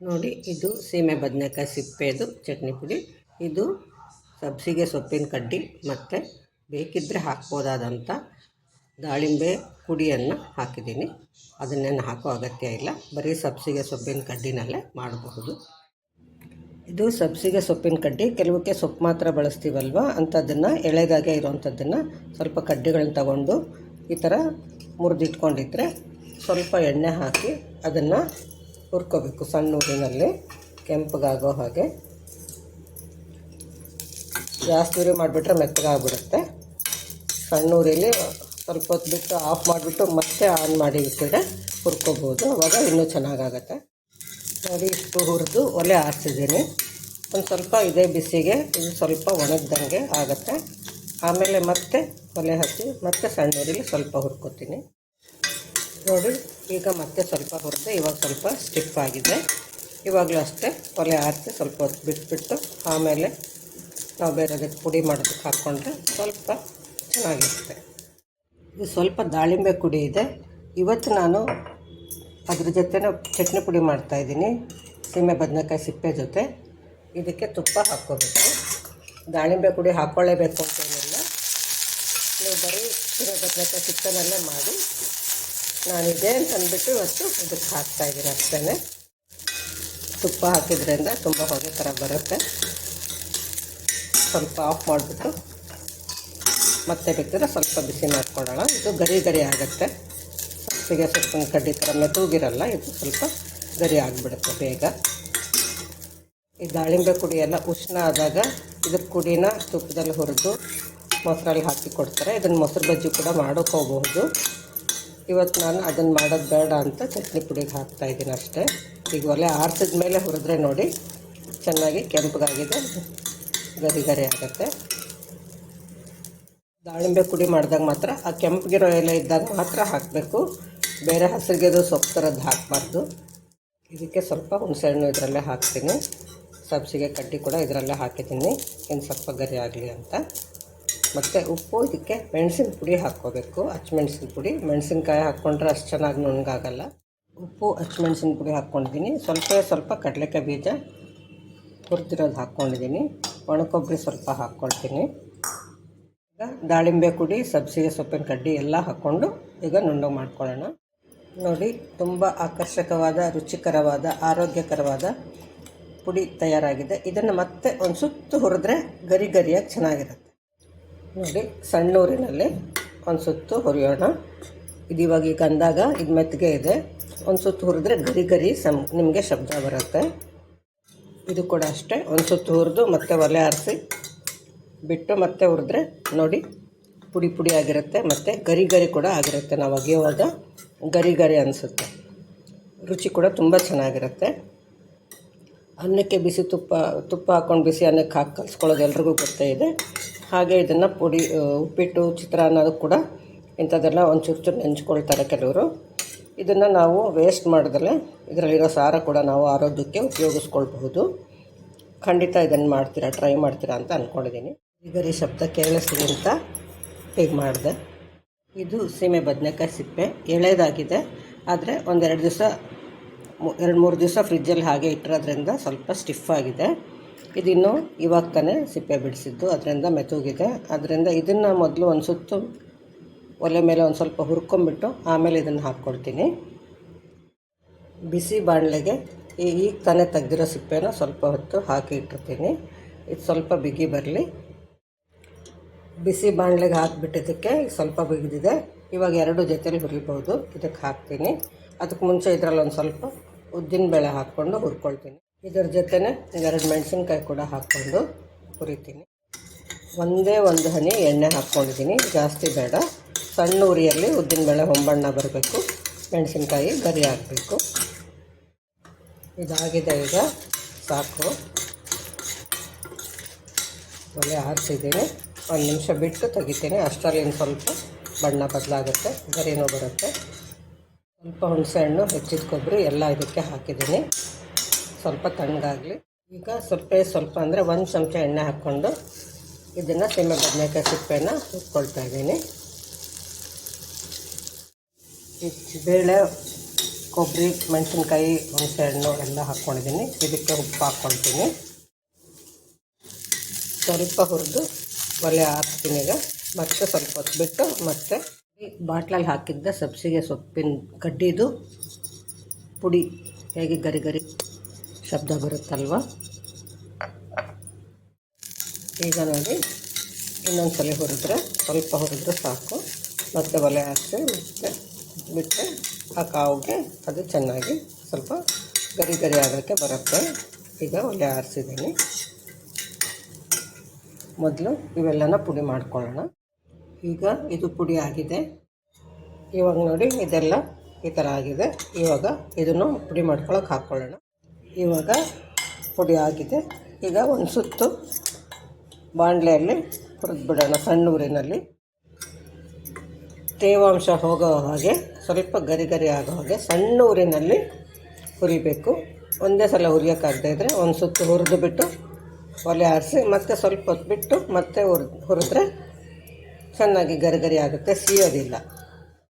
ನೋಡಿ, ಇದು ಸೀಮೆ ಬದನೆಕಾಯಿ ಸಿಪ್ಪೆದು ಚಟ್ನಿ ಪುಡಿ. ಇದು ಸಬ್ಸಿಗೆ ಸೊಪ್ಪಿನ ಕಡ್ಡಿ ಮತ್ತು ಬೇಕಿದ್ದರೆ ಹಾಕ್ಬೋದಾದಂಥ ದಾಳಿಂಬೆ ಪುಡಿಯನ್ನು ಹಾಕಿದ್ದೀನಿ. ಅದನ್ನೇನು ಹಾಕೋ ಅಗತ್ಯ ಇಲ್ಲ, ಬರೀ ಸಬ್ಸಿಗೆ ಸೊಪ್ಪಿನ ಕಡ್ಡಿನಲ್ಲೇ ಮಾಡಬಹುದು. ಇದು ಸಬ್ಸಿಗೆ ಸೊಪ್ಪಿನ ಕಡ್ಡಿ. ಕೆಲವಕ್ಕೆ ಸೊಪ್ಪು ಮಾತ್ರ ಬಳಸ್ತೀವಲ್ವ, ಅಂಥದ್ದನ್ನು ಎಳೆದಾಗೆ ಇರೋವಂಥದ್ದನ್ನು ಸ್ವಲ್ಪ ಕಡ್ಡಿಗಳನ್ನ ತಗೊಂಡು ಈ ಥರ ಮುರಿದಿಟ್ಕೊಂಡಿದ್ರೆ ಸ್ವಲ್ಪ ಎಣ್ಣೆ ಹಾಕಿ ಅದನ್ನು ಹುರ್ಕೋಬೇಕು. ಸಣ್ಣ ಊರಿನಲ್ಲಿ ಕೆಂಪಗಾಗೋ ಹಾಗೆ. ಜಾಸ್ತಿ ಉರಿ ಮಾಡಿಬಿಟ್ರೆ ಮೆತ್ತಗಾಗ್ಬಿಡುತ್ತೆ. ಸಣ್ಣ ಊರಿಲಿ ಸ್ವಲ್ಪ ಹೊತ್ತು ಬಿಟ್ಟು ಆಫ್ ಮಾಡಿಬಿಟ್ಟು ಮತ್ತೆ ಆನ್ ಮಾಡಿ ಇಟ್ಟಿದ್ರೆ ಹುರ್ಕೋಬೋದು, ಆವಾಗ ಇನ್ನೂ ಚೆನ್ನಾಗಾಗತ್ತೆ. ನೋಡಿ, ಇಷ್ಟು ಹುರಿದು ಒಲೆ ಆರಿಸಿದ್ದೀನಿ. ಒಂದು ಸ್ವಲ್ಪ ಇದೇ ಬಿಸಿಗೆ ಇದು ಸ್ವಲ್ಪ ಒಣಗ್ದಂಗೆ ಆಗುತ್ತೆ. ಆಮೇಲೆ ಮತ್ತೆ ಒಲೆ ಹಚ್ಚಿ ಮತ್ತೆ ಸಣ್ಣ ಊರಿಲಿ ಸ್ವಲ್ಪ ಹುರ್ಕೋತೀನಿ. ನೋಡಿ, ಈಗ ಮತ್ತೆ ಸ್ವಲ್ಪ ಹುರಿದೆ, ಇವಾಗ ಸ್ವಲ್ಪ ಸ್ಟಿಫ್ ಆಗಿದೆ. ಇವಾಗಲೂ ಅಷ್ಟೇ ಒಲೆ ಆರಿಸಿ ಸ್ವಲ್ಪ ಹೊತ್ತು ಬಿಟ್ಬಿಟ್ಟು ಆಮೇಲೆ ನಾವು ಬೇರೆದಕ್ಕೆ ಪುಡಿ ಮಾಡೋದಕ್ಕೆ ಹಾಕ್ಕೊಂಡ್ರೆ ಸ್ವಲ್ಪ ಚೆನ್ನಾಗಿರುತ್ತೆ. ಇದು ಸ್ವಲ್ಪ ದಾಳಿಂಬೆ ಪುಡಿ ಇದೆ. ಇವತ್ತು ನಾನು ಅದ್ರ ಜೊತೆ ಚಟ್ನಿ ಪುಡಿ ಮಾಡ್ತಾಯಿದ್ದೀನಿ, ಸೀಮೆ ಬದನೆಕಾಯಿ ಸಿಪ್ಪೆ ಜೊತೆ. ಇದಕ್ಕೆ ತುಪ್ಪ ಹಾಕ್ಕೋಬೇಕು. ದಾಳಿಂಬೆ ಪುಡಿ ಹಾಕ್ಕೊಳ್ಳೇಬೇಕು ಅಂತೇನಿಲ್ಲ, ನೀವು ಬರೀ ಸೀಮೆ ಬದನೆಕಾಯಿ ಸಿಪ್ಪೆನಲ್ಲೇ ಮಾಡಿ. ನಾನಿದೆ ಅಂತಂದ್ಬಿಟ್ಟು ಇವತ್ತು ಇದಕ್ಕೆ ಹಾಕ್ತಾಯಿದ್ದೀನಿ ಅಷ್ಟೇ. ತುಪ್ಪ ಹಾಕಿದ್ರಿಂದ ತುಂಬ ಹೊಗೆ ಥರ ಬರುತ್ತೆ. ಸ್ವಲ್ಪ ಆಫ್ ಮಾಡಿಬಿಟ್ಟು ಮತ್ತೆ ಬೇಕಿದ್ರೆ ಸ್ವಲ್ಪ ಬಿಸಿ ಮಾಡ್ಕೊಳ್ಳೋಣ. ಇದು ಗರಿ ಗರಿ ಆಗುತ್ತೆ. ಸಬ್ಸಿಗೆ ಸೊಪ್ಪಿನ ಕಡ್ಡಿ ಥರ ಮೆತ್ತಗಿರಲ್ಲ, ಇದು ಸ್ವಲ್ಪ ಗರಿ ಆಗಿಬಿಡುತ್ತೆ ಬೇಗ. ಈ ದಾಳಿಂಬೆ ಪುಡಿ ಎಲ್ಲ ಉಷ್ಣ ಆದಾಗ ಇದ್ರ ಪುಡಿನ ತುಪ್ಪದಲ್ಲಿ ಹುರಿದು ಮೊಸರಲ್ಲಿ ಹಾಕಿ ಕೊಡ್ತಾರೆ. ಇದನ್ನು ಮೊಸರು ಬಜ್ಜಿ ಕೂಡ ಮಾಡೋಕ್ಕೆ ಹೋಗಬಹುದು. ಇವತ್ತು ನಾನು ಅದನ್ನು ಮಾಡೋದು ಬೇಡ ಅಂತ ಚಟ್ನಿ ಪುಡಿಗೆ ಹಾಕ್ತಾಯಿದ್ದೀನಿ ಅಷ್ಟೇ. ಈಗ ಒಲೆ ಆರಿಸಿದ ಮೇಲೆ ಹುರಿದ್ರೆ ನೋಡಿ ಚೆನ್ನಾಗಿ ಕೆಂಪಗಾಗಿದೆ, ಗರಿ ಗರಿ ಆಗುತ್ತೆ. ದಾಳಿಂಬೆ ಪುಡಿ ಮಾಡಿದಾಗ ಮಾತ್ರ ಆ ಕೆಂಪಗಿರೋ ಎಲೆ ಇದ್ದಾಗ ಮಾತ್ರ ಹಾಕಬೇಕು, ಬೇರೆ ಹಸಿರಿಗೆದು ಸೊಪ್ಪು ಥರದ್ದು ಹಾಕಬಾರ್ದು. ಇದಕ್ಕೆ ಸ್ವಲ್ಪ ಹುಣಸೆಹಣ್ಣು ಇದರಲ್ಲೇ ಹಾಕ್ತೀನಿ. ಸಬ್ಸಿಗೆ ಕಡ್ಡಿ ಕೂಡ ಇದರಲ್ಲೇ ಹಾಕಿದ್ದೀನಿ, ಇನ್ನು ಸ್ವಲ್ಪ ಗರಿ ಆಗಲಿ ಅಂತ. ಮತ್ತು ಉಪ್ಪು, ಇದಕ್ಕೆ ಮೆಣಸಿನ ಪುಡಿ ಹಾಕ್ಕೋಬೇಕು, ಹಚ್ಮೆಣ್ಸಿನ ಪುಡಿ. ಮೆಣಸಿನ್ಕಾಯಿ ಹಾಕ್ಕೊಂಡ್ರೆ ಅಷ್ಟು ಚೆನ್ನಾಗಿ ನುಣ್ಣಗಾಗಲ್ಲ. ಉಪ್ಪು, ಹಚ್ಮೆಣ್ಸಿನ ಪುಡಿ ಹಾಕ್ಕೊಂಡಿದ್ದೀನಿ. ಸ್ವಲ್ಪ ಕಡಲೆಕಾಯಿ ಬೀಜ ಹುರಿದಿರೋದು ಹಾಕ್ಕೊಂಡಿದ್ದೀನಿ. ಒಣಕೊಬ್ಬರಿ ಸ್ವಲ್ಪ ಹಾಕ್ಕೊಳ್ತೀನಿ. ಈಗ ದಾಳಿಂಬೆ ಪುಡಿ, ಸಬ್ಸಿಗೆ ಸೊಪ್ಪಿನ ಕಡ್ಡಿ ಎಲ್ಲ ಹಾಕ್ಕೊಂಡು ಈಗ ನುಣ್ಣಗೆ ಮಾಡ್ಕೊಳ್ಳೋಣ. ನೋಡಿ, ತುಂಬ ಆಕರ್ಷಕವಾದ, ರುಚಿಕರವಾದ, ಆರೋಗ್ಯಕರವಾದ ಪುಡಿ ತಯಾರಾಗಿದೆ. ಇದನ್ನು ಮತ್ತೆ ಒಂದು ಸುತ್ತು ಹುರಿದ್ರೆ ಗರಿ ಗರಿಯಾಗಿ ಚೆನ್ನಾಗಿರುತ್ತೆ. ನೋಡಿ, ಸಣ್ಣ ಊರಿನಲ್ಲಿ ಒಂದು ಸುತ್ತು ಹುರಿಯೋಣ. ಇದು ಇವಾಗ ಈಗ ಅಂದಾಗ ಇದು ಮೆತ್ತಗೆ ಇದೆ. ಒಂದು ಸುತ್ತು ಹುರಿದ್ರೆ ಗರಿ ಗರಿ ನಿಮಗೆ ಶಬ್ದ ಬರುತ್ತೆ. ಇದು ಕೂಡ ಅಷ್ಟೇ, ಒಂದು ಸುತ್ತು ಹುರಿದು ಮತ್ತೆ ಒಲೆ ಆರಿಸಿ ಬಿಟ್ಟು ಮತ್ತೆ ಹುರಿದ್ರೆ ನೋಡಿ ಪುಡಿ ಪುಡಿ ಆಗಿರುತ್ತೆ, ಮತ್ತು ಗರಿ ಗರಿ ಕೂಡ ಆಗಿರುತ್ತೆ. ನಾವು ಒಗೆಯುವಾಗ ಗರಿ ಗರಿ ಅನಿಸುತ್ತೆ. ರುಚಿ ಕೂಡ ತುಂಬ ಚೆನ್ನಾಗಿರುತ್ತೆ. ಅನ್ನಕ್ಕೆ ಬಿಸಿ ತುಪ್ಪ ಹಾಕ್ಕೊಂಡು ಬಿಸಿ ಅನ್ನಕ್ಕೆ ಹಾಕಿ ಕಲಿಸ್ಕೊಳ್ಳೋದು ಎಲ್ರಿಗೂ ಗೊತ್ತೇ ಇದೆ. ಹಾಗೆ ಇದನ್ನು ಪುಡಿ, ಉಪ್ಪಿಟ್ಟು, ಚಿತ್ರಾನ್ನದು ಕೂಡ ಇಂಥದ್ದೆಲ್ಲ ಒಂದು ಚೂರು ನೆಂಚ್ಕೊಳ್ತಾರೆ ಕೆಲವರು. ಇದನ್ನು ನಾವು ವೇಸ್ಟ್ ಮಾಡ್ದಲೇ ಇದರಲ್ಲಿರೋ ಸಾರ ಕೂಡ ನಾವು ಆರೋಗ್ಯಕ್ಕೆ ಉಪಯೋಗಿಸ್ಕೊಳ್ಬಹುದು. ಖಂಡಿತ ಇದನ್ನು ಟ್ರೈ ಮಾಡ್ತೀರಾ ಅಂತ ಅಂದ್ಕೊಂಡಿದ್ದೀನಿ. ಗರಿ ಶಬ್ದ ಕೇಳಿಸ್ಲಿ ಅಂತ ಹೀಗೆ ಮಾಡಿದೆ. ಇದು ಸೀಮೆ ಬದನೆಕಾಯಿ ಸಿಪ್ಪೆ ಎಳೆದಾಗಿದೆ, ಆದರೆ ಒಂದೆರಡು ದಿವಸ 2-3 ದಿವಸ ಫ್ರಿಜ್ಜಲ್ಲಿ ಹಾಗೆ ಇಟ್ಟಿರೋದ್ರಿಂದ ಸ್ವಲ್ಪ ಸ್ಟಿಫ್ ಆಗಿದೆ. ಇದಿನ್ನೂ ಇವಾಗ ತಾನೇ ಸಿಪ್ಪೆ ಬಿಡಿಸಿದ್ದು, ಅದರಿಂದ ಮೆತ್ತಗಿದೆ. ಅದರಿಂದ ಇದನ್ನು ಮೊದಲು ಒಂದು ಸುತ್ತು ಒಲೆ ಮೇಲೆ ಒಂದು ಸ್ವಲ್ಪ ಹುರ್ಕೊಂಬಿಟ್ಟು ಆಮೇಲೆ ಇದನ್ನು ಹಾಕ್ಕೊಳ್ತೀನಿ. ಬಿಸಿ ಬಾಣಲೆಗೆ ಈಗ ತಾನೇ ತೆಗೆದಿರೋ ಸಿಪ್ಪೆನ ಸ್ವಲ್ಪ ಹೊತ್ತು ಹಾಕಿ ಇಟ್ಟಿರ್ತೀನಿ. ಇದು ಸ್ವಲ್ಪ ಬಿಗಿ ಬರಲಿ. ಬಿಸಿ ಬಾಣಲೆಗೆ ಹಾಕಿಬಿಟ್ಟಿದ್ದಕ್ಕೆ ಸ್ವಲ್ಪ ಬಿಗಿದಿದೆ. ಇವಾಗ 2 ಜೊತೆಲಿ ಹುರಿಬೋದು. ಇದಕ್ಕೆ ಹಾಕ್ತೀನಿ. ಅದಕ್ಕೆ ಮುಂಚೆ ಇದರಲ್ಲಿ ಒಂದು ಸ್ವಲ್ಪ ಉದ್ದಿನಬೇಳೆ ಹಾಕ್ಕೊಂಡು ಹುರ್ಕೊಳ್ತೀನಿ. ಇದರ ಜೊತೆನೇ 2 ಮೆಣಸಿನ್ಕಾಯಿ ಕೂಡ ಹಾಕ್ಕೊಂಡು ಹುರಿತೀನಿ. ಒಂದೇ ಒಂದು ಹನಿ ಎಣ್ಣೆ ಹಾಕ್ಕೊಂಡಿದ್ದೀನಿ, ಜಾಸ್ತಿ ಬೇಡ. ಸಣ್ಣ ಉರಿಯಲ್ಲಿ ಉದ್ದಿನಬೇಳೆ ಹೊಂಬಣ್ಣ ಬರಬೇಕು, ಮೆಣಸಿನ್ಕಾಯಿ ಗರಿ ಹಾಕಬೇಕು. ಇದಾಗಿದೆ, ಈಗ ಸಾಕು. ಒಲೆ ಆರಿಸಿದ್ದೀನಿ. 1 ನಿಮಿಷ ಬಿಟ್ಟು ತೆಗಿತೀನಿ. ಅಷ್ಟರಲ್ಲಿ ಸ್ವಲ್ಪ ಬಣ್ಣ ಬದಲಾಗುತ್ತೆ, ಗರಿನೂ ಬರುತ್ತೆ. ಸ್ವಲ್ಪ ಹುಣಸೆಹಣ್ಣು, ಹೆಚ್ಚಿದ ಕೊಬ್ಬರಿ ಎಲ್ಲ ಇದಕ್ಕೆ ಹಾಕಿದ್ದೀನಿ. ಸ್ವಲ್ಪ ತಣ್ಣಗಾಗಲಿ. ಈಗ ಸ್ವಲ್ಪ ಅಂದರೆ 1 ಚಮಚ ಎಣ್ಣೆ ಹಾಕ್ಕೊಂಡು ಇದನ್ನು ಸೀಮೆ ಬದನೆಕಾಯಿ ಸಿಪ್ಪೆನ ಹುರ್ಕೊಳ್ತಾ ಇದ್ದೀನಿ. ಬೇಳೆ ಕೊಬ್ಬರಿ, ಮೆಣಸಿನ್ಕಾಯಿ, ಹುಣಸೆಹಣ್ಣು ಎಲ್ಲ ಹಾಕ್ಕೊಂಡಿದ್ದೀನಿ. ಇದಕ್ಕೆ ಉಪ್ಪು ಹಾಕ್ಕೊಳ್ತೀನಿ. ಸ್ವಲ್ಪ ಹುರಿದು ಒಲೆ ಹಾಕ್ತೀನಿ. ಈಗ ಮತ್ತೆ ಸ್ವಲ್ಪ ಹೊತ್ತು ಬಿಟ್ಟು ಮತ್ತೆ ಬಾಟ್ಲಲ್ಲಿ ಹಾಕಿದ್ದ ಸಬ್ಸಿಗೆ ಸೊಪ್ಪಿನ ಗಡ್ಡಿದು ಪುಡಿ ಹೇಗೆ ಗರಿ ಗರಿ ಶಬ್ದ ಬರುತ್ತಲ್ವ, ಈಗ ನೋಡಿ ಇನ್ನೊಂದು ಸಲ ಹುರಿದ್ರೆ, ಸ್ವಲ್ಪ ಹುರಿದ್ರೆ ಸಾಕು. ಮತ್ತೆ ಒಲೆ ಹಾಕಿ ಮತ್ತೆ ಬಿಟ್ಟರೆ ಆ ಕಾವಿಗೆ ಅದು ಚೆನ್ನಾಗಿ ಸ್ವಲ್ಪ ಗರಿ ಗರಿ ಆಗೋಕ್ಕೆ ಬರುತ್ತೆ. ಈಗ ಒಲೆ ಆರಿಸಿದ್ದೀನಿ. ಮೊದಲು ಇವೆಲ್ಲನ ಪುಡಿ ಮಾಡ್ಕೊಳ್ಳೋಣ. ಈಗ ಇದು ಪುಡಿ ಆಗಿದೆ. ಇವಾಗ ನೋಡಿ ಇದೆಲ್ಲ ಈ ಥರ ಆಗಿದೆ. ಇವಾಗ ಇದನ್ನು ಪುಡಿ ಮಾಡ್ಕೊಳ್ಳೋಕೆ ಹಾಕ್ಕೊಳ್ಳೋಣ. ಇವಾಗ ಪುಡಿ ಆಗಿದೆ. ಈಗ ಒಂದು ಸುತ್ತು ಬಾಣಲೆಯಲ್ಲಿ ಹುರಿದು ಬಿಡೋಣ. ಸಣ್ಣ ಊರಿನಲ್ಲಿ ತೇವಾಂಶ ಹೋಗೋ ಹಾಗೆ, ಸ್ವಲ್ಪ ಗರಿ ಗರಿ ಆಗೋ ಹಾಗೆ ಸಣ್ಣ ಊರಿನಲ್ಲಿ ಹುರಿಬೇಕು. ಒಂದೇ ಸಲ ಹುರಿಯೋಕ್ಕಾಗದೇ ಇದ್ದರೆ ಒಂದು ಸುತ್ತು ಹುರಿದು ಬಿಟ್ಟು ಒಲೆ ಆರಿಸಿ ಮತ್ತೆ ಸ್ವಲ್ಪ ಹೊತ್ತು ಬಿಟ್ಟು ಮತ್ತೆ ಹುರಿದ್ರೆ ಚೆನ್ನಾಗಿ ಗರಿ ಗರಿ ಆಗುತ್ತೆ, ಸಿಯೋದಿಲ್ಲ.